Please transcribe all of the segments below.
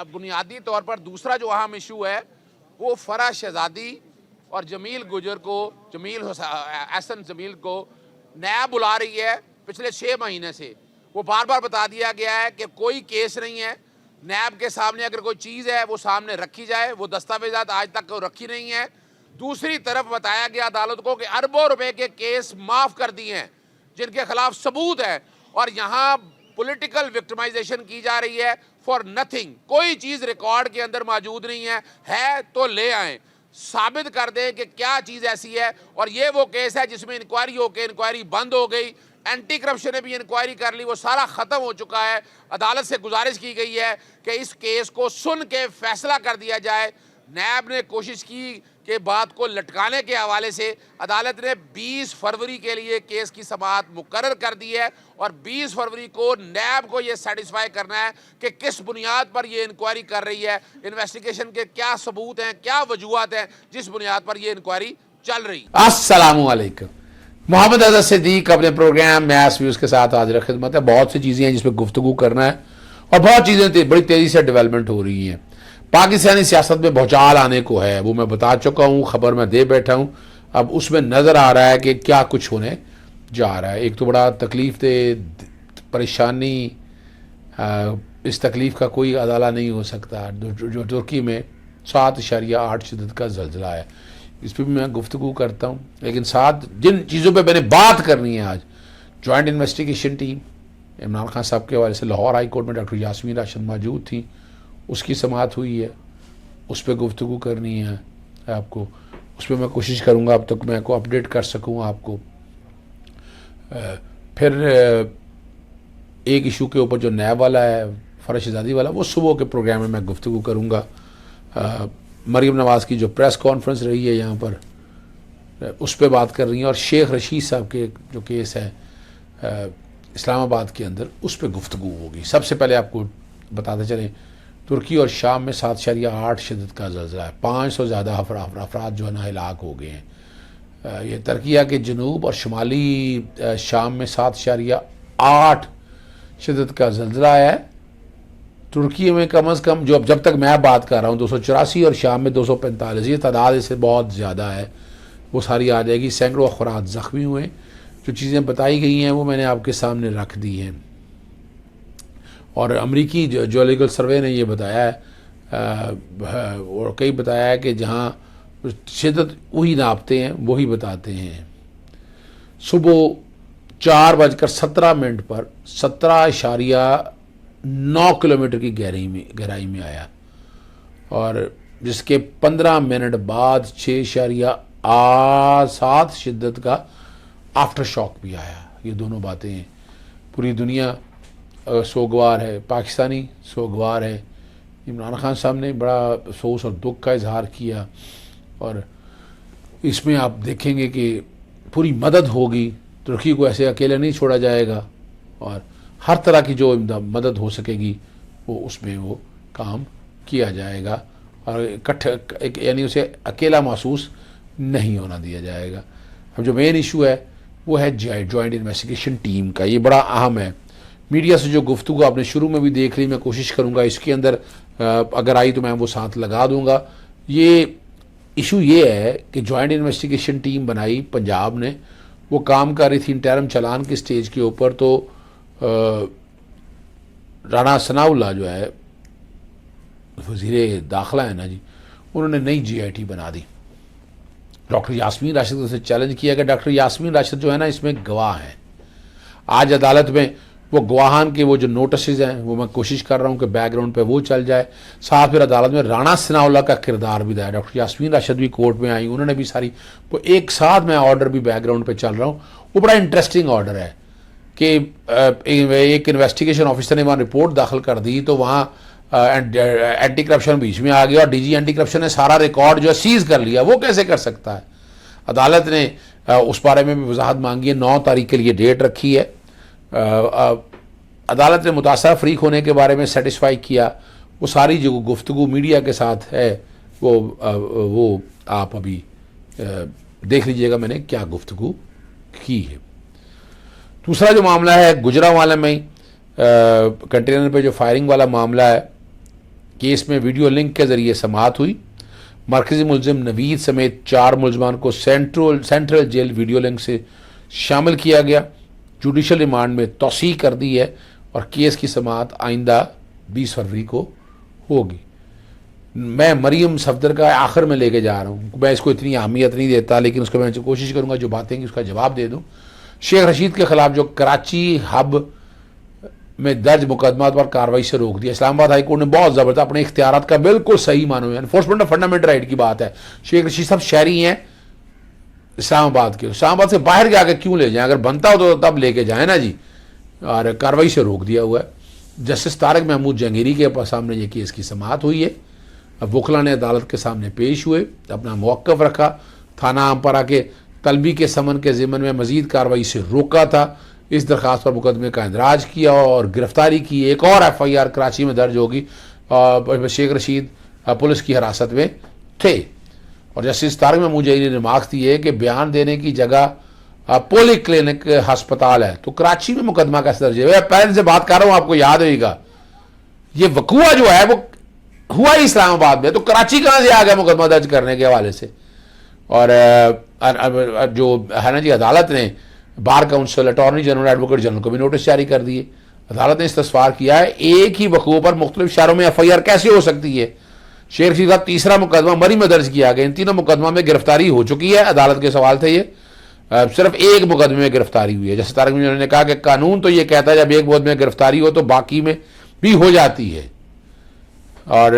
बुनियादी तौर पर दूसरा जो अहम इशू है वो फराह शहजादी और जमील गुजर को, एहसन जमील को नैब बुला रही है पिछले 6 महीने से। वो बार बार बता दिया गया है कि कोई केस नहीं है, नैब के सामने अगर कोई चीज़ है वो सामने रखी जाए, वो दस्तावेजात आज तक रखी नहीं है। दूसरी तरफ बताया गया अदालत को कि अरबों रुपए के केस माफ़ कर दिए हैं जिनके खिलाफ सबूत है, और यहाँ पॉलिटिकल विक्टिमाइजेशन की जा रही है फॉर नथिंग। कोई चीज़ रिकॉर्ड के अंदर मौजूद नहीं है तो ले आएँ, साबित कर दें कि क्या चीज़ ऐसी है। और ये वो केस है जिसमें इंक्वायरी होकर इंक्वायरी बंद हो गई, एंटी करप्शन ने भी इंक्वायरी कर ली, वो सारा ख़त्म हो चुका है। अदालत से गुजारिश की गई है कि इस केस को सुन के फैसला कर दिया जाए। नैब ने कोशिश की कि बात को लटकाने के हवाले से अदालत ने 20 फरवरी के लिए केस की समाअत मुकर्रर कर दी है, और 20 फरवरी को नैब को ये सेटिस्फाई करना है कि किस बुनियाद पर ये इंक्वायरी कर रही है, इन्वेस्टिगेशन के क्या सबूत हैं, क्या वजूहात हैं जिस बुनियाद पर ये इंक्वायरी चल रही है। अस्सलामु अलैकुम। मोहम्मद अज़हर सिद्दीक अपने प्रोग्राम मैस व्यूज़ के साथ हाजिर खिदमत है। बहुत सी चीज़ें हैं जिसपे गुफ्तगू करना है और बहुत चीज़ें बड़ी तेज़ी से डेवलपमेंट हो रही हैं। पाकिस्तानी सियासत में भौचाल आने को है, वो मैं बता चुका हूँ, खबर मैं दे बैठा हूँ। अब उसमें नज़र आ रहा है कि क्या कुछ होने जा रहा है। एक तो बड़ा तकलीफ दे परेशानी, इस तकलीफ़ का कोई अदाला नहीं हो सकता। जो तुर्की में 7.8 शिद्दत का ज़लज़ला है, इस पर भी मैं गुफ्तगू करता हूँ। लेकिन साथ जिन चीज़ों पे मैंने बात करनी है आज, joint investigation team Imran Khan साहब के हवाले से लाहौर हाई कोर्ट में डॉक्टर यास्मीन राशिद मौजूद थी, उसकी समाअत हुई है, उस पर गुफ्तगू करनी है आपको। उस पर मैं कोशिश करूँगा अब तक मैं को अपडेट कर सकूँ आपको। फिर एक इशू के ऊपर जो नैब वाला है, फराह शहजादी वाला, वो सुबह के प्रोग्राम में मैं गुफ्तगू करूँगा। मरीम नवाज़ की जो प्रेस कॉन्फ्रेंस रही है यहाँ पर, उस पर बात कर रही हैं, और शेख रशीद साहब के जो केस है इस्लामाबाद के अंदर, उस पर गुफ्तगू होगी। सबसे पहले आपको बताते चलें, तुर्की और शाम में 7.8 शिद्दत का ज़लज़ला है, 500 से ज़्यादा अफराद जो है ना हिलाक हो गए हैं। ये तुर्किया के जनूब और शुमाली शाम में 7.8 शिद्दत का ज़लज़ला है। तुर्की में कम अज़ कम, जो जब तक मैं बात कर रहा हूँ, 284 और शाम में 245, ये तादाद इससे बहुत ज़्यादा है, वो सारी आ जाएगी। सैकड़ों अफराद ज़ख्मी हुए। जो चीज़ें बताई गई हैं वो मैंने आपके सामने रख दी हैं। और अमरीकी जियोलॉजिकल सर्वे ने ये बताया है, और कई बताया है कि जहाँ शिद्दत वही नापते हैं वही बताते हैं। सुबह 4:17 पर 17.9 किलोमीटर की गहराई में आया, और जिसके 15 मिनट बाद 6.7 शिद्दत का आफ्टर शॉक भी आया। ये दोनों बातें पूरी दुनिया सोगवार है, पाकिस्तानी सोगवार है। इमरान खान साहब ने बड़ा अफसोस और दुख का इजहार किया, और इसमें आप देखेंगे कि पूरी मदद होगी, तुर्की को ऐसे अकेले नहीं छोड़ा जाएगा, और हर तरह की जो मदद हो सकेगी वो उसमें वो काम किया जाएगा, और इकट्ठे यानी उसे अकेला महसूस नहीं होना दिया जाएगा। अब जो मेन इशू है वो है जॉइंट इन्वेस्टिगेशन टीम का। ये बड़ा अहम है। मीडिया से जो गुफ्तगू आपने शुरू में भी देख ली, मैं कोशिश करूँगा इसके अंदर अगर आई तो मैं वो साथ लगा दूँगा। ये इशू ये है कि जॉइंट इन्वेस्टिगेशन टीम बनाई पंजाब ने, वो काम कर रही थी इंटरम चलान की स्टेज के ऊपर। तो राना सनाउल्लाह जो है वज़ीर दाखिला है ना जी, उन्होंने नई GIT बना दी। डॉक्टर यास्मीन राशिद से चैलेंज किया कि डॉक्टर यास्मीन राशिद जो है ना इसमें गवाह हैं। आज अदालत में वो गवाहान के वो जो नोटिस हैं वो मैं कोशिश कर रहा हूँ कि बैकग्राउंड पे वो चल जाए। साथ फिर अदालत में राना सनाउल्लाह का किरदार भी दिया, डॉक्टर यास्मीन राशिद भी कोर्ट में आई, उन्होंने भी सारी वो एक साथ मैं ऑर्डर भी बैकग्राउंड पे चल रहा हूँ। वो बड़ा इंटरेस्टिंग ऑर्डर है कि एक इन्वेस्टिगेशन ऑफिसर ने वहाँ रिपोर्ट दाखिल कर दी, तो वहाँ एंटी करप्शन बीच में आ गया, और DG एंटी करप्शन ने सारा रिकॉर्ड जो है सीज कर लिया। वो कैसे कर सकता है? अदालत ने उस बारे में भी वजाहत मांगी है। 9 तारीख के लिए डेट रखी है। अदालत ने मुतासरा फरीक होने के बारे में सेटिस्फाई किया। वो सारी जो गुफ्तगू मीडिया के साथ है वो आप अभी देख लीजिएगा मैंने क्या गुफ्तगू की है। दूसरा जो मामला है गुजरांवाला में कंटेनर पे जो फायरिंग वाला मामला है, केस में वीडियो लिंक के ज़रिए समाअत हुई। मरकज़ी मुलजिम नवीद समेत 4 मुलजमान को सेंट्रल जेल वीडियो लिंक से शामिल किया गया। जुडिशल रिमांड में तौसीह कर दी है और केस की समाअत आइंदा 20 फरवरी को होगी। मैं मरीम सफदर का आखिर में लेके जा रहा हूँ, मैं इसको इतनी अहमियत नहीं देता, लेकिन उसको मैं कोशिश करूँगा जो बातें कि उसका जवाब दे दूँ। शेख रशीद के खिलाफ जो कराची हब में दर्ज मुकदमा पर कार्रवाई से रोक दिया, इस्लामाबाद हाई कोर्ट ने बहुत ज़बरदस्त अपने इख्तियारात का बिल्कुल सही मानो है। एनफोर्समेंट ऑफ फंडामेंटल राइट की बात है। शेख रशीद साहब शहरी हैं इस्लामाबाद के, इस्लामाबाद से बाहर जाकर क्यों ले जाएं? अगर बनता हो तो तब लेके जाए ना जी। और कार्रवाई से रोक दिया हुआ है। जस्टिस तारिक महमूद जहांगीरी के सामने ये केस की समाअत हुई है। अब वकला ने अदालत के सामने पेश हुए, अपना मौक़िफ़ रखा। थाना अमपरा के तलबी के समन के ज़िम्मन में मज़ीद कार्रवाई से रोका था। इस दरख्वास्त पर मुकदमे का इंदराज किया और गिरफ्तारी की। एक और FIR कराची में दर्ज होगी। शेख रशीद पुलिस की हिरासत में थे। और जस्टिस तारिक महमूद जहांगीरी ने मार्क्स दिए कि बयान देने की जगह पोली क्लिनिक हस्पताल है, तो कराची में मुकदमा कैसे दर्ज है? पहले से बात कर रहा हूँ, आपको याद होगा ये वकूआ जो है वो हुआ ही इस्लामाबाद में, तो कराची कहाँ से आ गया मुकदमा दर्ज करने के हवाले से? और जो है ना जी, अदालत ने bar council, attorney general, advocate general को भी नोटिस जारी कर दिए। अदालत ने इस्तफसार किया है एक ही वकूए पर मुख्तलिफ शहरों में FIR कैसे हो सकती है। शेख रशीद का तीसरा मुकदमा मरी में दर्ज किया गया। इन तीनों मुकदमा में गिरफ्तारी हो चुकी है। अदालत के सवाल थे ये, सिर्फ एक मुकदमे में गिरफ्तारी हुई है। जैसे तारिक ने कहा कि कानून तो ये कहता है जब एक मुकदमे में गिरफ्तारी हो तो बाकी में भी हो जाती है। और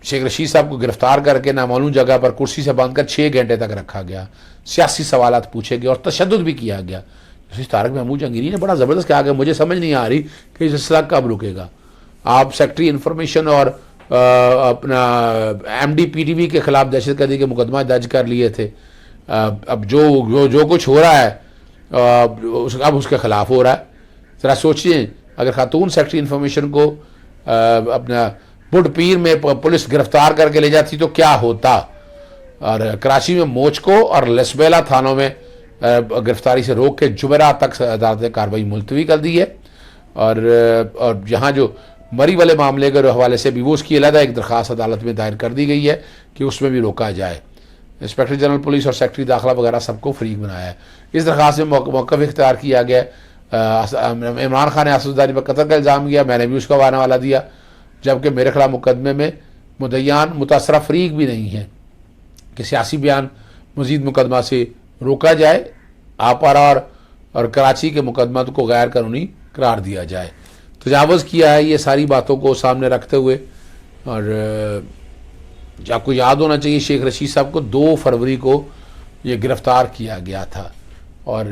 शेख रशीद साहब को गिरफ्तार करके नामालूम जगह पर कुर्सी से बांधकर 6 घंटे तक रखा गया। सियासी सवालात पूछे गए और तशद्दुद भी किया गया। जस्टिस तारिक महमूद जहांगीरी ने बड़ा ज़बरदस्त कहा कि मुझे समझ नहीं आ रही कि ये सिलसिला कब रुकेगा। आप सेक्रेटरी इंफॉर्मेशन और अपना MD PTV के खिलाफ दहशतगर्दी के मुकदमा दर्ज कर लिए थे। अब जो कुछ हो रहा है अब उसके खिलाफ हो रहा है। ज़रा सोचिए, अगर खातून सेक्रेटरी इंफॉर्मेशन को अपना बुढ़ पीर में पुलिस गिरफ्तार करके ले जाती तो क्या होता। और कराची में मोचको और लसबेला थानों में गिरफ्तारी से रोक के जुमेरात तक अदालत ने कार्रवाई मुलतवी कर दी है। और यहाँ जो मरी वाले मामले के हवाले से भी वो उसकी अलहदा एक दरख्वास्त अदालत में दायर कर दी गई है कि उसमें भी रोका जाए। इंस्पेक्टर जनरल पुलिस और सेक्रेटरी दाखिला वगैरह सबको फरीक बनाया है। इस दरख्वास्त में मौक़िफ़ इख्तियार किया गया। इमरान खान ने असदुद्दारी पर कत्ल का इल्ज़ाम किया, मैंने भी उसका वाला दिया, जबकि मेरे खिलाफ मुकदमे में मुद्दईयान मुतासरा फरीक भी नहीं है कि सियासी बयान मज़ीद मुकदमा से रोका जाए। आपारा और कराची के मुकदमा को गैर कानूनी करार दिया जाए। तजावज़ किया है ये सारी बातों को सामने रखते हुए। और आपको याद होना चाहिए शेख रशीद साहब को 2 फरवरी को ये गिरफ़्तार किया गया था। और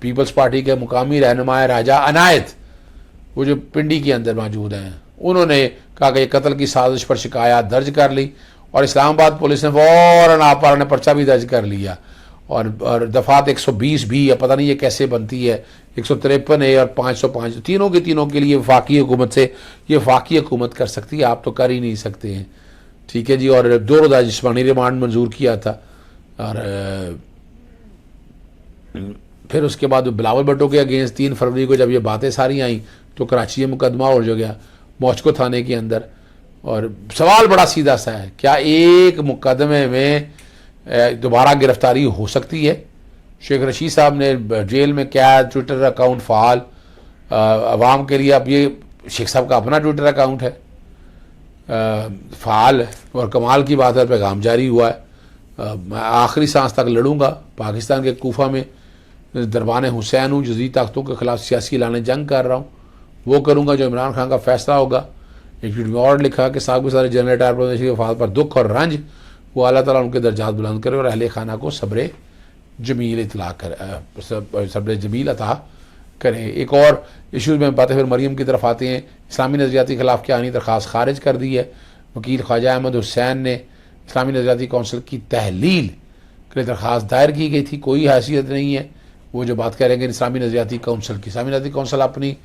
पीपल्स पार्टी के मुकामी रहनुमा राजा अनायत, वो जो पिंडी के अंदर मौजूद हैं, उन्होंने कहा कि कत्ल की साजिश पर शिकायत दर्ज कर ली और इस्लामाबाद पुलिस ने फ़ौरन आपारा ने पर्चा भी दर्ज कर लिया। और दफ़ात 120 भी, या पता नहीं ये कैसे बनती है, 153 है और 505, तीनों के लिए वफाकी हुकूमत से ये वफाकी हुकूमत कर सकती है, आप तो कर ही नहीं सकते हैं। ठीक है जी। और 2 रोज़ा जिस्मानी रिमांड मंजूर किया था। और फिर उसके बाद बिलावल भुट्टो के अगेंस्ट 3 फरवरी को जब ये बातें सारी आई तो कराची में मुकदमा हो जो गया मौचको थाने के अंदर। और सवाल बड़ा सीधा सा है, क्या एक मुकदमे में दोबारा गिरफ्तारी हो सकती है? शेख रशीद साहब ने जेल में क्या ट्विटर अकाउंट फ़ाल आवाम के लिए, अब ये शेख साहब का अपना ट्विटर अकाउंट है फ़ाल, और कमाल की बात है पैगाम जारी हुआ है, मैं आखिरी सांस तक लड़ूंगा, पाकिस्तान के कोफा में दरबान हुसैन हूँ, जदीद ताकतों के खिलाफ सियासी लाने जंग कर रहा हूँ, वो करूँगा जो इमरान खान का फैसला होगा। एक ट्वीट में और लिखा कि साहब के सारे जनरल टायर प्रदेश की वफात पर दुख और रंज, वो अल्लाह ताला उनके दर्जात बुलंद करे और अहले खाना को सब्र जमील इतला कर सब्र जमील अता करें। एक और इशूज़ में बातें फिर मरीम की तरफ आते हैं। इस्लामी नज़रियाती खिलाफ की आनी दरख्वास्त खारिज कर दी है। वकील ख्वाजा अहमद हुसैन ने इस्लामी नज़रियाती कौंसिल की तहलील के लिए दरख्वास्त दायर की गई थी, कोई हैसियत नहीं है। वो जो बात करेंगे इस्लामी नज़रियाती कौंसिल की, इस्लामी नज़रियाती कौंसिल अपनी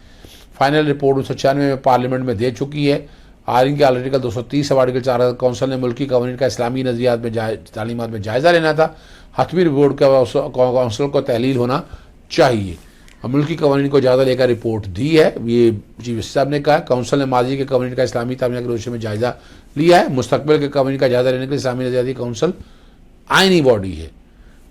फाइनल रिपोर्ट 1996 में पार्लियामेंट में दे चुकी है। आर्टिकल आर्टिकल 230 और आर्टिकल 4 कौंसिल ने मुल्की कवानीन का इस्लामी नज़रियात में तालीमात में जायज़ा लेना था। हतमी रिपोर्ट का कौंसिल को तहलील होना चाहिए। मुल्की कवानीन को ज़्यादा लेकर रिपोर्ट दी है। ये चीफ जस्टिस साहब ने कहा। काउंसिल ने माजी के कवानीन का इस्लामी तामील के रोशे में जायज़ा लिया है। मुस्तकबिल के कवानीन का जायज़ा लेने के लिए इस्लामी नज़रियाती काउंसिल आइनी बॉडी है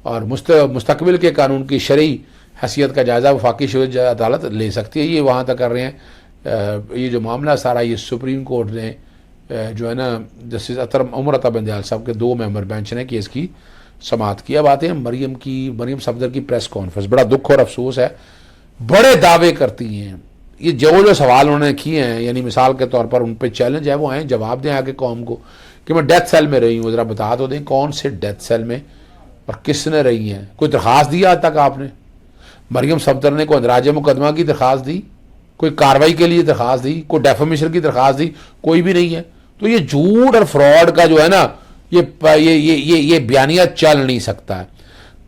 और मुस्तकबिल के कानून की शरई हैसियत का जायज़ा वफाकी शरीयत अदालत ले सकती है। ये वहाँ तक कर रहे हैं। ये जो मामला सारा ये सुप्रीम कोर्ट ने जो है ना जस्टिस उमर अता बंदयाल साहब के 2 मेंबर बेंच ने केस की समाअत की। अब आते हैं मरियम सफदर की प्रेस कॉन्फ्रेंस। बड़ा दुख और अफसोस है, बड़े दावे करती हैं। ये जो सवाल उन्होंने किए हैं, यानी मिसाल के तौर पर उन पर चैलेंज है, वो आए जवाब दें आगे कौम को कि मैं डेथ सेल में रही हूँ, ज़रा बता तो दें कौन से डेथ सेल में और किसने रही हैं। कोई दरख्वास्त दिया आज तक आपने? मरियम सफदर ने कोई अंदराज मुकदमा की दरख्वास्त दी, कोई कार्रवाई के लिए दरख्वास्त दी, कोई डेफेमेशन की दरख्वास्त दी? कोई भी नहीं है। तो ये झूठ और फ्रॉड का जो है ना ये बयानिया चल नहीं सकता है।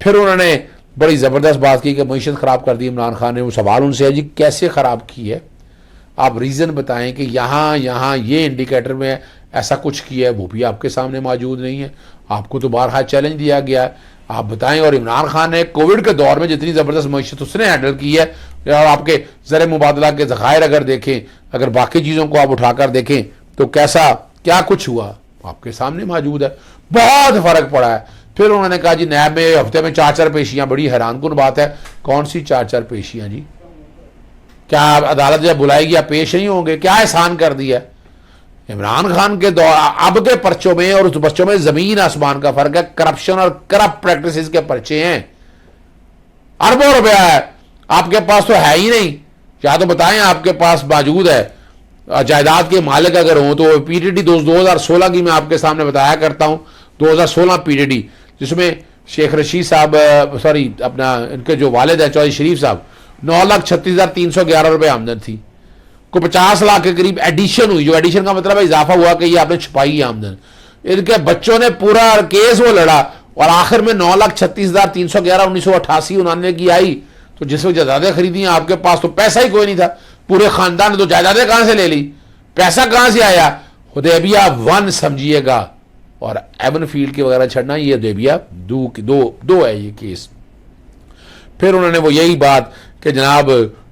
फिर उन्होंने बड़ी ज़बरदस्त बात की कि मईशत ख़राब कर दी इमरान खान ने। वो सवाल उनसे है जी कैसे ख़राब की है, आप रीज़न बताएं कि यहाँ ये इंडिकेटर में ऐसा कुछ किया है, वो भी आपके सामने मौजूद नहीं है। आपको तो बारहा चैलेंज दिया गया है, आप बताएं। और इमरान खान ने कोविड के दौर में जितनी ज़बरदस्त मईशत उसने हैंडल की है, और आपके ज़र मुबादला के ज़खायर अगर देखें, अगर बाकी चीज़ों को आप उठाकर देखें तो कैसा क्या कुछ हुआ आपके सामने मौजूद है। बहुत फ़र्क पड़ा है। फिर उन्होंने कहा जी नैब में हफ्ते में 4 पेशियां, बड़ी हैरानकुन बात है। कौन सी 4 पेशियां जी? क्या अदालत जब बुलाएगी आप पेश नहीं होंगे? क्या एहसान कर दिया इमरान खान के दौर? अब के पर्चों में और उस पर्चों में जमीन आसमान का फर्क है। करप्शन और करप्ट प्रैक्टिसेस के पर्चे हैं, अरबों रुपया है। आपके पास तो है ही नहीं, या तो बताएं आपके पास मौजूद है। जायदाद के मालिक अगर हों तो पीटीडी 2016 की मैं आपके सामने बताया करता हूं। 2016 पीटीडी जिसमें शेख रशीद साहब अपना इनके जो वालिद हैं चौधरी शरीफ साहब, 9,36,311 रुपये आमदन थी। को 50 लाख के करीब एडिशन हुई। जो एडिशन का मतलब है इजाफा हुआ कि ये आपने छुपाई आमदन। इनके बच्चों ने पूरा केस वो लड़ा और आखिर में 9,36,311 1988-89 की आई। तो जिस वक्त जायदादें खरीदी हैं आपके पास तो पैसा ही कोई नहीं था। पूरे खानदान ने तो जायदादें कहां से ले ली? पैसा कहां से आया? हुदैबिया 1 समझिएगा और एवन फील्ड के वगैरह छड़ना, ये हुदैबिया 2 है ये केस। फिर उन्होंने वो यही बात कि जनाब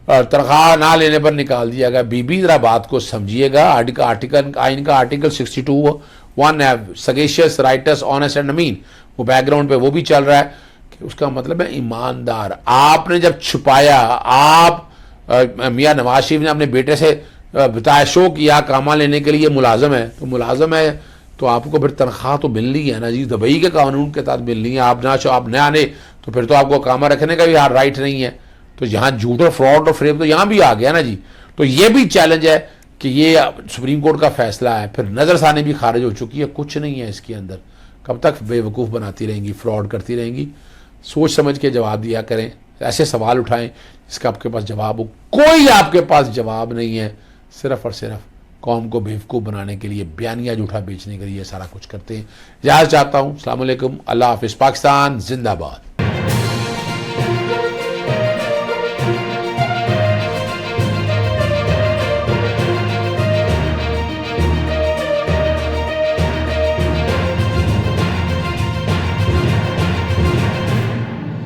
तनख्वाह ना लेने पर निकाल दिया गया। बीबी जरा बात को समझिएगा। आर्टिकल आइन का आर्टिकल 62(1) है, सगेशियस राइटस ऑनेस्ट एंड अमीन, वो बैकग्राउंड पे वो भी चल रहा है कि उसका मतलब है ईमानदार। आपने जब छुपाया, आप मियाँ नवाज शरीफ ने अपने बेटे से बताया शो किया कामा लेने के लिए मुलाजम है, तो मुलाजम है तो आपको फिर तनख्वाह तो मिलनी है ना जी, दुबई के कानून के तहत मिलनी है। आप न आने तो फिर तो आपको कामा रखने का भी राइट नहीं है। तो यहाँ झूठ और फ्रॉड और फ्रेब तो यहाँ भी आ गया ना जी। तो ये भी चैलेंज है कि ये सुप्रीम कोर्ट का फैसला है, फिर नज़रसानी भी खारिज हो चुकी है, कुछ नहीं है इसके अंदर। कब तक बेवकूफ़ बनाती रहेंगी, फ्रॉड करती रहेंगी? सोच समझ के जवाब दिया करें, ऐसे सवाल उठाएं इसका आपके पास जवाब हो। कोई आपके पास जवाब नहीं है, सिर्फ और सिर्फ कौम को बेवकूफ़ बनाने के लिए, बयानिया झूठा बेचने के लिए सारा कुछ करते हैं। इजाज़त चाहता हूँ। अस्सलाम वालेकुम, अल्लाह हाफ़िज़। पाकिस्तान जिंदाबाद।